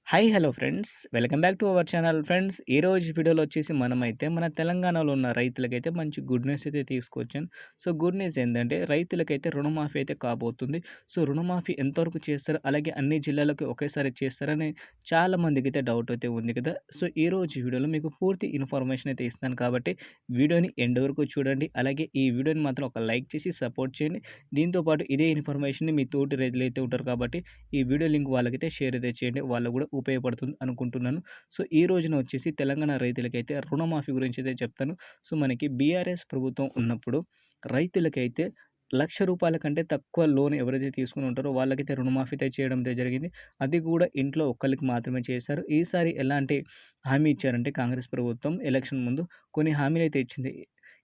Hello friends. Welcome back to our channel friends. ఈరోజు వీడియోలో వచ్చేసి మనమైతే మన తెలంగాణలో ఉన్న రైతులకైతే మంచి గుడ్ న్యూస్ అయితే తీసుకొచ్చాను. సో, గుడ్ న్యూస్ ఏందంటే రైతులకైతే రుణమాఫీ అయితే కాబోతుంది. సో, రుణమాఫీ ఎంతవరకు చేస్తారు? అలాగే అన్ని జిల్లాలకు ఒకేసారి చేస్తారని చాలా మందికైతే డౌట్ అయితే ఉంది కదా! సో, ఈరోజు వీడియోలో మీకు పూర్తి ఇన్ఫర్మేషన్ అయితే ఇస్తాను కాబట్టి వీడియోని ఎండ్ వరకు చూడండి. అలాగే ఈ వీడియోని మాత్రం ఒక లైక్ చేసి సపోర్ట్ చేయండి. దీంతో పాటు ఇదే ఇన్ఫర్మేషన్‌ని మీ తోటి రైతులైతే ఉంటారు కాబట్టి ఈ వీడియో లింక్ వాళ్ళకైతే షేర్ అయితే చేయండి. వాళ్ళకు కూడా ఉపయోగపడుతుంది అనుకుంటున్నాను. సో, ఈ రోజున వచ్చేసి తెలంగాణ రైతులకైతే రుణమాఫీ గురించి అయితే చెప్తాను. సో, మనకి బీఆర్ఎస్ ప్రభుత్వం ఉన్నప్పుడు రైతులకైతే రూ. 1,00,000 కంటే తక్కువ లోన్ ఎవరైతే తీసుకొని ఉంటారో వాళ్ళకైతే రుణమాఫీ అయితే చేయడం అయితే జరిగింది. అది కూడా ఇంట్లో ఒక్కళ్ళకి మాత్రమే చేశారు. ఈసారి ఎలాంటి హామీ ఇచ్చారంటే కాంగ్రెస్ ప్రభుత్వం ఎలక్షన్ ముందు కొన్ని హామీలైతే ఇచ్చింది.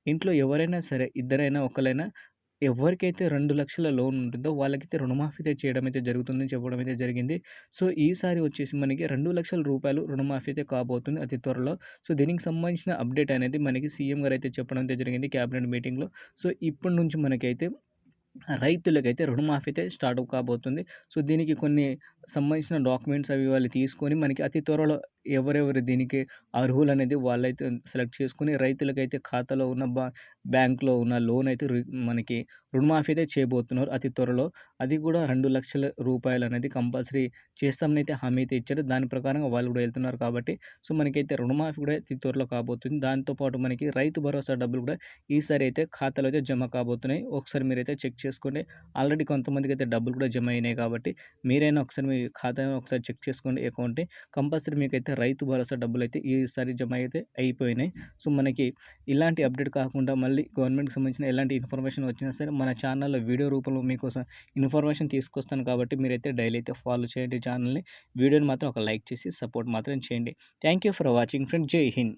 ఇంట్లో ఎవరైనా సరే ఇద్దరైనా, ఒకళ్ళైనా ఎవరికైతే 2,00,000 లోన్ ఉంటుందో వాళ్ళకైతే రుణమాఫీ అయితే చేయడం అయితే జరుగుతుందని చెప్పడం అయితే జరిగింది. సో, ఈసారి వచ్చేసి మనకి రూ. 2,00,000 రుణమాఫీ అయితే కాబోతుంది అతి త్వరలో. సో, దీనికి సంబంధించిన అప్డేట్ అనేది మనకి సీఎం గారైతే చెప్పడం అయితే జరిగింది క్యాబినెట్ మీటింగ్‌లో. సో, ఇప్పటి నుంచి మనకైతే రైతులకైతే రుణమాఫీ అయితే స్టార్ట్ కాబోతుంది. సో, దీనికి కొన్ని సంబంధించిన డాక్యుమెంట్స్ అవి వాళ్ళు తీసుకొని మనకి అతి త్వరలో ఎవరెవరు దీనికి అర్హులనేది వాళ్ళైతే సెలెక్ట్ చేసుకొని రైతులకైతే ఖాతాలో ఉన్న బ్యాంక్‌లో ఉన్న లోన్ అయితే మనకి రుణమాఫీ అయితే చేయబోతున్నారు అతి త్వరలో. అది కూడా రూ. 2,00,000 అనేది కంపల్సరీ చేస్తామని అయితే హామీ అయితే ఇచ్చారు. దాని ప్రకారంగా వాళ్ళు కూడా వెళ్తున్నారు కాబట్టి సో, మనకైతే రుణమాఫీ కూడా అతి త్వరలో కాబోతుంది. దాంతో పాటు మనకి రైతు భరోసా డబ్బులు కూడా ఈసారి అయితే ఖాతాలో అయితే జమ కాబోతున్నాయి. ఒకసారి మీరైతే చెక్ చేసుకోండి. ఆల్రెడీ కొంతమందికైతే డబ్బులు కూడా జమ అయినాయి కాబట్టి మీరైనా ఒకసారి మీ ఖాతాను ఒకసారి చెక్ చేసుకోండి అకౌంట్‌ని. కంపల్సరీ మీకైతే రైతు భరోసా డబ్బులైతే ఈసారి జమ అయితే అయిపోయినాయి. సో, మనకి ఇలాంటి అప్డేట్ కాకుండా మళ్ళీ గవర్నమెంట్‌కి సంబంధించిన ఎలాంటి ఇన్ఫర్మేషన్ వచ్చినా సరే మన ఛానల్‌లో వీడియో రూపంలో మీకోసం ఇన్ఫర్మేషన్ తీసుకొస్తాను కాబట్టి మీరైతే డైలీ అయితే ఫాలో చేయండి ఛానల్‌ని. వీడియోని మాత్రం ఒక లైక్ చేసి సపోర్ట్ మాత్రం చేయండి. Thank you for watching friends. జై హింద్.